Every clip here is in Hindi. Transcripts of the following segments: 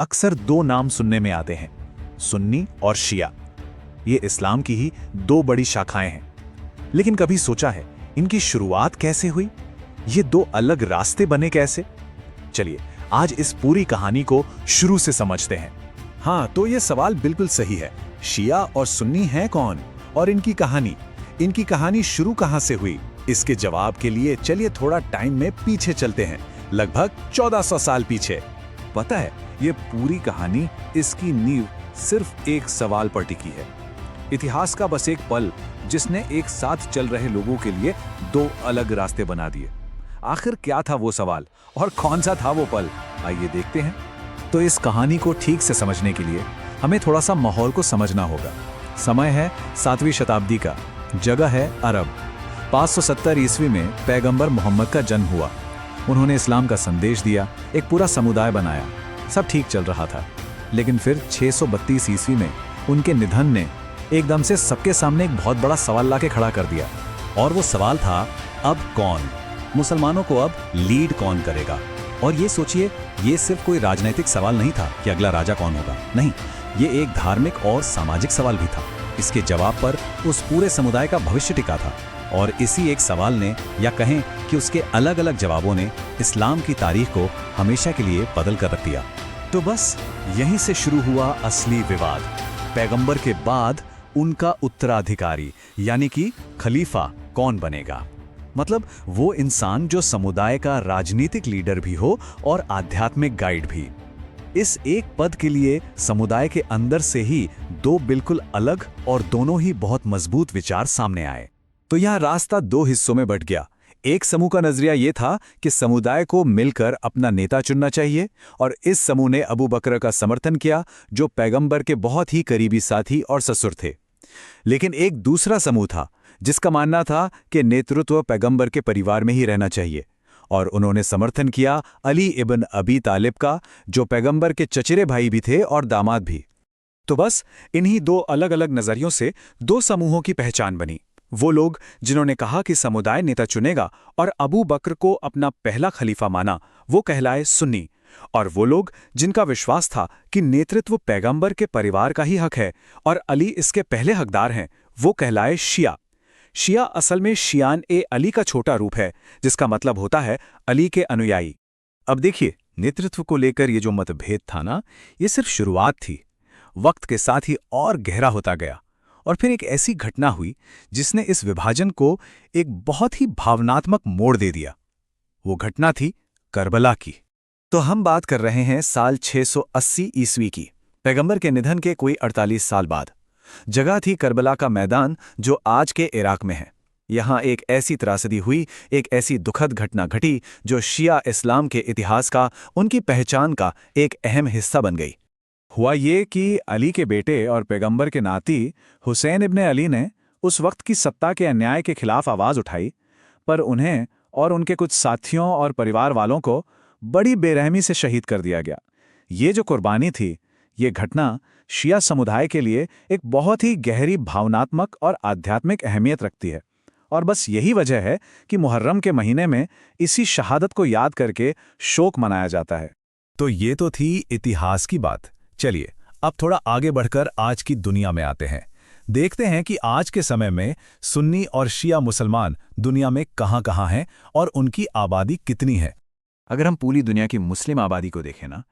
अक्सर दो नाम सुनने में आते हैं, सुन्नी और शिया। ये इस्लाम की ही दो बड़ी शाखाएं हैं। लेकिन कभी सोचा है इनकी शुरुआत कैसे हुई? ये दो अलग रास्ते बने कैसे? चलिए आज इस पूरी कहानी को शुरू से समझते हैं। हाँ, तो ये सवाल बिल्कुल सही है। शिया और सुन्नी हैं कौन और इनकी कहानी शुरू कहाँ से हुई? इसके जवाब के लिए चलिए थोड़ा टाइम में पीछे चलते हैं, लगभग 1400 साल पीछे। पता है, ये पूरी कहानी, इसकी नींव सिर्फ एक सवाल पर टिकी है। इतिहास का बस एक पल जिसने एक साथ चल रहे लोगों के लिए दो अलग रास्ते बना दिए। आखिर क्या था वो सवाल और कौन सा था वो पल? आइए देखते हैं। तो इस कहानी को ठीक से समझने के लिए हमें थोड़ा सा माहौल को समझना होगा। समय है 7वीं शताब्दी का, जगह है अरब। 570 ईस्वी में पैगंबर मोहम्मद का जन्म हुआ। उन्होंने इस्लाम का संदेश दिया, एक पूरा समुदाय बनाया, सब ठीक चल रहा था। लेकिन फिर 632 ईस्वी में उनके निधन ने एकदम से सबके सामने एक बहुत बड़ा सवाल लाके खड़ा कर दिया। और वो सवाल था, अब कौन? मुसलमानों को अब लीड कौन करेगा? और ये सोचिए, ये सिर्फ कोई राजनीतिक सवाल नहीं था कि अगला राजा कौन होगा। नहीं, ये एक धार्मिक और सामाजिक सवाल भी था। इसके जवाब पर उस पूरे समुदाय का भविष्य टिका था। और इसी एक सवाल ने, या कहें कि उसके अलग अलग जवाबों ने, इस्लाम की तारीख को हमेशा के लिए बदल कर रख दिया। तो बस यहीं से शुरू हुआ असली विवाद। पैगंबर के बाद उनका उत्तराधिकारी यानी कि खलीफा कौन बनेगा? मतलब वो इंसान जो समुदाय का राजनीतिक लीडर भी हो और आध्यात्मिक गाइड भी। इस एक पद के लिए समुदाय के अंदर से ही दो बिल्कुल अलग और दोनों ही बहुत मजबूत विचार सामने आए। तो यह रास्ता दो हिस्सों में बंट गया। एक समूह का नजरिया यह था कि समुदाय को मिलकर अपना नेता चुनना चाहिए, और इस समूह ने अबू बकर का समर्थन किया, जो पैगंबर के बहुत ही करीबी साथी और ससुर थे। लेकिन एक दूसरा समूह था जिसका मानना था कि नेतृत्व पैगंबर के परिवार में ही रहना चाहिए, और उन्होंने समर्थन किया अली इब्न अबी तालिब का, जो पैगंबर के चचेरे भाई भी थे और दामाद भी। तो बस इन्हीं दो अलग अलग नजरियों से दो समूहों की पहचान बनी। वो लोग जिन्होंने कहा कि समुदाय नेता चुनेगा और अबू बकर को अपना पहला खलीफा माना, वो कहलाए सुन्नी। और वो लोग जिनका विश्वास था कि नेतृत्व पैगंबर के परिवार का ही हक है और अली इसके पहले हकदार हैं, वो कहलाए शिया। शिया असल में शियान ए अली का छोटा रूप है, जिसका मतलब होता है अली के अनुयायी। अब देखिए, नेतृत्व को लेकर ये जो मतभेद था ना, ये सिर्फ शुरुआत थी। वक्त के साथ ही और गहरा होता गया, और फिर एक ऐसी घटना हुई जिसने इस विभाजन को एक बहुत ही भावनात्मक मोड़ दे दिया। वो घटना थी करबला की। तो हम बात कर रहे हैं साल 680 ईस्वी की, पैगंबर के निधन के कोई 48 साल बाद। जगह थी करबला का मैदान, जो आज के इराक में है। यहाँ एक ऐसी त्रासदी हुई, एक ऐसी दुखद घटना घटी जो शिया इस्लाम के इतिहास का, उनकी पहचान का एक अहम हिस्सा बन गई। हुआ ये कि अली के बेटे और पैगंबर के नाती हुसैन इब्ने अली ने उस वक्त की सत्ता के अन्याय के खिलाफ आवाज उठाई, पर उन्हें और उनके कुछ साथियों और परिवार वालों को बड़ी बेरहमी से शहीद कर दिया गया। ये जो कुर्बानी थी, ये घटना शिया समुदाय के लिए एक बहुत ही गहरी भावनात्मक और आध्यात्मिक अहमियत रखती है। और बस यही वजह है कि मुहर्रम के महीने में इसी शहादत को याद करके शोक मनाया जाता है। तो ये तो थी इतिहास की बात। चलिए अब थोड़ा आगे बढ़कर आज की दुनिया में आते हैं। देखते हैं कि आज के समय में सुन्नी और शिया मुसलमान दुनिया में कहां-कहां हैं और उनकी आबादी कितनी है। अगर हम पूरी दुनिया की मुस्लिम आबादी को देखें ना,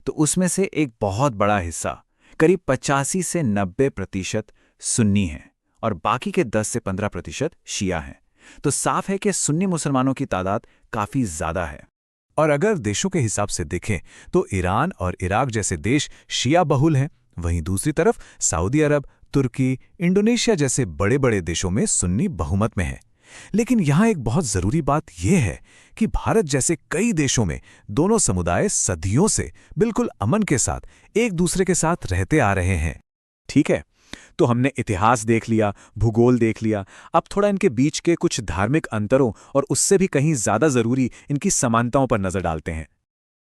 तो उसमें से एक बहुत बड़ा हिस्सा, करीब 85 से 90% सुन्नी हैं और बाकी के 10 से 15% शिया हैं। तो साफ है कि सुन्नी मुसलमानों की तादाद काफी ज्यादा है। और अगर देशों के हिसाब से देखें तो ईरान और इराक जैसे देश शिया बहुल हैं, वहीं दूसरी तरफ सऊदी अरब, तुर्की, इंडोनेशिया जैसे बड़े बड़े देशों में सुन्नी बहुमत में है। लेकिन यहाँ एक बहुत जरूरी बात यह है कि भारत जैसे कई देशों में दोनों समुदाय सदियों से बिल्कुल अमन के साथ एक दूसरे के साथ रहते आ रहे हैं। ठीक है, तो हमने इतिहास देख लिया, भूगोल देख लिया। अब थोड़ा इनके बीच के कुछ धार्मिक अंतरों और उससे भी कहीं ज्यादा जरूरी इनकी समानताओं पर नजर डालते हैं।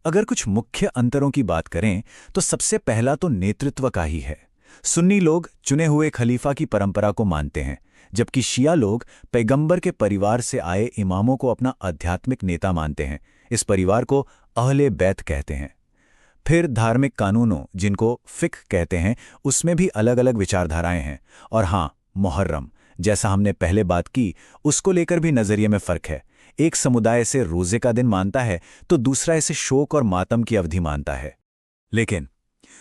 अगर कुछ मुख्य अंतरों की बात करें तो सबसे पहला तो नेतृत्व का ही है। सुन्नी लोग चुने हुए खलीफा की परंपरा को मानते हैं, जबकि शिया लोग पैगंबर के परिवार से आए इमामों को अपना आध्यात्मिक नेता मानते हैं। इस परिवार को अहले बैत कहते हैं। फिर धार्मिक कानूनों, जिनको फिक्ह कहते हैं, उसमें भी अलग अलग विचारधाराएं हैं। और हाँ, मुहर्रम, जैसा हमने पहले बात की, उसको लेकर भी नजरिए में फर्क है। एक समुदाय इसे रोजे का दिन मानता है तो दूसरा इसे शोक और मातम की अवधि मानता है। लेकिन,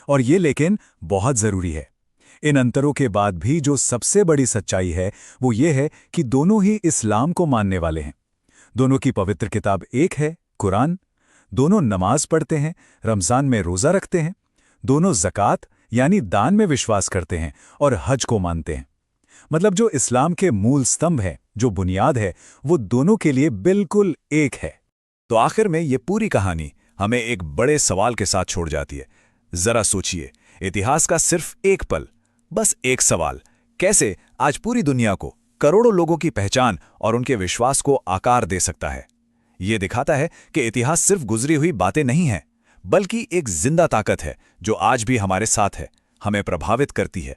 और ये लेकिन बहुत जरूरी है, इन अंतरों के बाद भी जो सबसे बड़ी सच्चाई है वो ये है कि दोनों ही इस्लाम को मानने वाले हैं। दोनों की पवित्र किताब एक है, कुरान। दोनों नमाज पढ़ते हैं, रमजान में रोजा रखते हैं। दोनों ज़कात यानी दान में विश्वास करते हैं और हज को मानते हैं। मतलब जो इस्लाम के मूल स्तंभ है, जो बुनियाद है, वो दोनों के लिए बिल्कुल एक है। तो आखिर में ये पूरी कहानी हमें एक बड़े सवाल के साथ छोड़ जाती है। जरा सोचिए, इतिहास का सिर्फ एक पल, बस एक सवाल, कैसे आज पूरी दुनिया को, करोड़ों लोगों की पहचान और उनके विश्वास को आकार दे सकता है। ये दिखाता है कि इतिहास सिर्फ गुजरी हुई बातें नहीं हैं, बल्कि एक जिंदा ताकत है जो आज भी हमारे साथ है, हमें प्रभावित करती है।